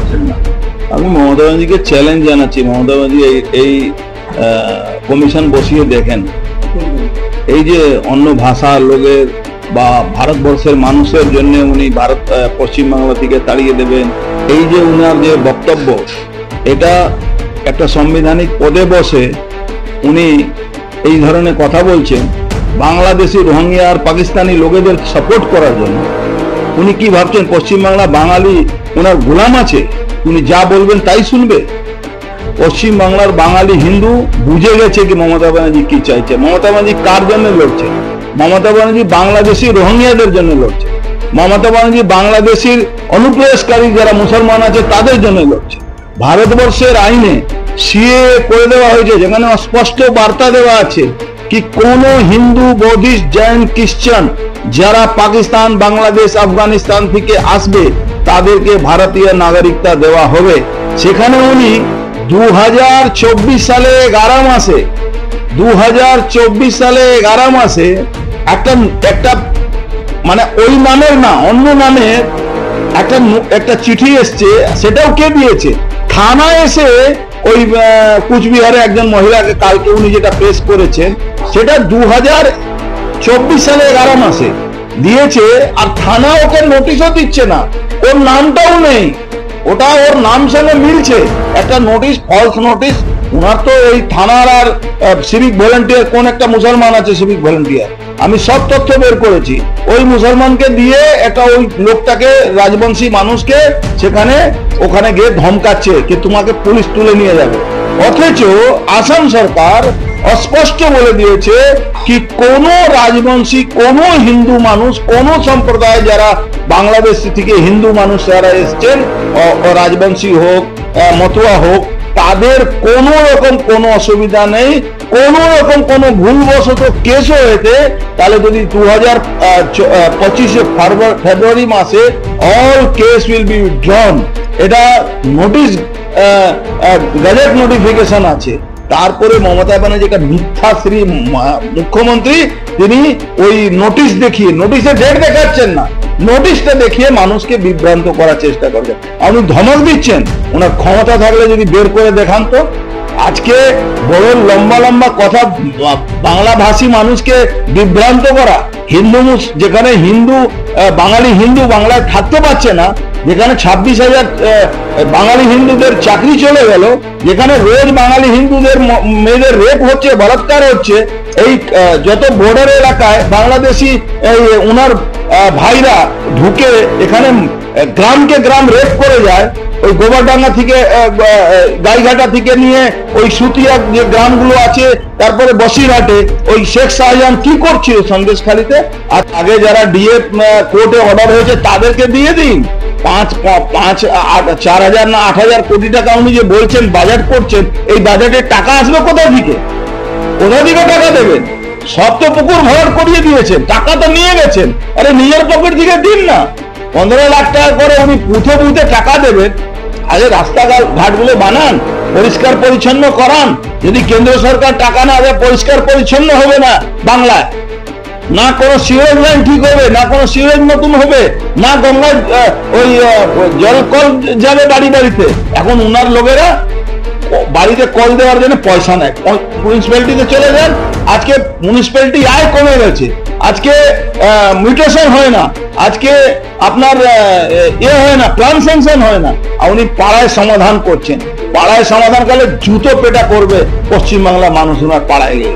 পারছেন না। আমি মমতা ব্যানার্জিকে চ্যালেঞ্জ জানাচ্ছি, মমতা ব্যানার্জি এই কমিশন বসিয়ে দেখেন, এই যে অন্য ভাষার লোকের বা ভারতবর্ষের মানুষের জন্য উনি পশ্চিমবাংলা থেকে তাড়িয়ে দেবেন, এই যে উনার যে বক্তব্য, এটা একটা সাংবিধানিক পদে বসে উনি এই ধরনের কথা বলছেন বাংলাদেশি রোহিঙ্গা আর পাকিস্তানি লোকেদের সাপোর্ট করার জন্য। উনি কি ভাবছেন পশ্চিমবাংলা বাঙালি ওনার গোলাম আছে? উনি যা বলবেন তাই শুনবে? পশ্চিমবাংলার বাঙালি হিন্দু বুঝে গেছে কি মমতা ব্যানার্জি কি চাইছে। মমতা ব্যানার্জি কার জন্য লড়ছে? মমতা ব্যানার্জি বাংলাদেশি রোহিঙ্গাদের জন্য লড়ছে। মমতা ব্যানার্জি বাংলাদেশির অনুপ্রবেশকারী যারা মুসলমান আছে তাদের জন্য লড়ছে। ভারতবর্ষের আইনে সিএ করে দেওয়া হয়েছে, যেখানে স্পষ্ট বার্তা দেওয়া আছে কি কোন হিন্দু, বৌদ্ধিস্ট, জৈন, খ্রিস্টান যারা পাকিস্তান, বাংলাদেশ, আফগানিস্তান থেকে আসবে তাদেরকে ভারতীয় নাগরিকতা দেওয়া হবে। সেখানে উনি 2024 সালে 11 মাসে একটা মানে ওই নামের না অন্য নামের একটা চিঠি এসছে। সেটাও কে দিয়েছে? থানা এসে ওই কুচবিহারে একজন মহিলাকে কালকে উনি যেটা পেশ করেছেন সেটা 2024 সালে 11 মাসে দিয়েছে, আর থানা ওকে নোটিশও দিচ্ছে না, ওর নামটাও নেই। ওটা ওর নাম সঙ্গে মিলছে, একটা নোটিশ, ফলস নোটিশ। ওনার তো এই থানার আর সিভিক ভলেন্টিয়ার, কোন একটা মুসলমান আছে সিভিক ভলেন্টিয়ার, আমি সব তথ্য বের করেছি। ওই মুসলমানকে দিয়ে একটা ওই লোকটাকে, রাজবংশী মানুষকে ওখানে গিয়ে ধমকাচ্ছে যে তোমাকে পুলিশ তুলে নিয়ে যাবে। অথচ আসাম সরকার স্পষ্ট বলে দিয়েছে কি কোন রাজবংশী, কোন হিন্দু মানুষ, কোন সম্প্রদায় যারা বাংলাদেশ থেকে হিন্দু মানুষ যারা এসছেন, রাজবংশী হোক, মতুয়া হোক, তাদের কোন রকম কোনো অসুবিধা নেই। কোন রকম কোনো ভুলবশত কেস হয়েছে তাহলে যদি 2025 ফেব্রুয়ারি মাসে all case will be withdrawn. এটা নোটিশ, গেজেট নোটিফিকেশন আছে। তারপরে মমতা ব্যানার্জি একটা মিথ্যাশ্রী মুখ্যমন্ত্রী, তিনি ওই নোটিশ দেখিয়ে, নোটিশে ডেট দেখাচ্ছেন না, নোটিশটা দেখিয়ে মানুষকে বিভ্রান্ত করার চেষ্টা করছেন। আপনি ধমক দিচ্ছেন, ওনার ক্ষমতা থাকলে যদি বের করে দেখান তো। আজকে বড় লম্বা কথা, বাংলা ভাষী মানুষকে বিভ্রান্ত করা, যেখানে বাঙালি হিন্দু বাংলায় থাকতে পারছে না, যেখানে 26,000 বাঙালি হিন্দুদের চাকরি চলে গেল, যেখানে রোজ বাঙালি হিন্দুদের মেয়েদের রেপ হচ্ছে, বলাৎকার হচ্ছে, এই যত বর্ডার এলাকায় বাংলাদেশি ওনার ভাইরা ঢুকে এখানে গ্রামকে গ্রাম রেপ করে যায়। ওই গোবরডাঙ্গা থেকে, গাইঘাটা থেকে নিয়ে ওই সুতিয়া যে গ্রামগুলো আছে, তারপরে বসিরহাটে ওই শেখ শাহজাহান কি করছে সন্দেশখালীতে। আর আগে যারা ডিএ কোর্টে অর্ডার হয়েছে তাদেরকে দিয়ে দিন। 4,000 না 8,000 কোটি টাকা উনি যে বলছেন বাজেট করছেন, এই বাজেটের টাকা আসবে কোথা থেকে টাকা দেবেন? সব তো পুকুর ভরাট করিয়ে দিয়েছেন, টাকা তো নিয়ে গেছেন। আরে নিজের পকেট থেকে দিন না। 15 লাখ টাকা করে উনি বুথে টাকা দেবেন। আগে রাস্তাঘাট গুলো বানান, পরিষ্কার পরিচ্ছন্ন করান। যদি কেন্দ্র সরকার টাকা না দেয়, পরিষ্কার পরিচ্ছন্ন হবে না বাংলায়, না কোনো সিওরেজ লাইন ঠিক হবে, না কোনো সিওরেজ নতুন হবে, না গঙ্গা ওই জলকল যাবে বাড়িতে। এখন উনার লোকেরা বাড়িতে কল দেওয়ার জন্য পয়সা নেয়, মিউনিসিপ্যালিটিতে চলে যান। আজকে মিউনিসিপ্যালিটি আয় কমে গেছে, আজকে মিউটেশন হয় না, আজকে আপনার হয় না, প্ল্যান স্যাংশন হয় না। উনি পাড়ায় সমাধান করছেন। পাড়ায় সমাধান করলে জুতো পেটা করবে পশ্চিমবাংলা মানুষ ওনার পাড়ায় গিয়ে।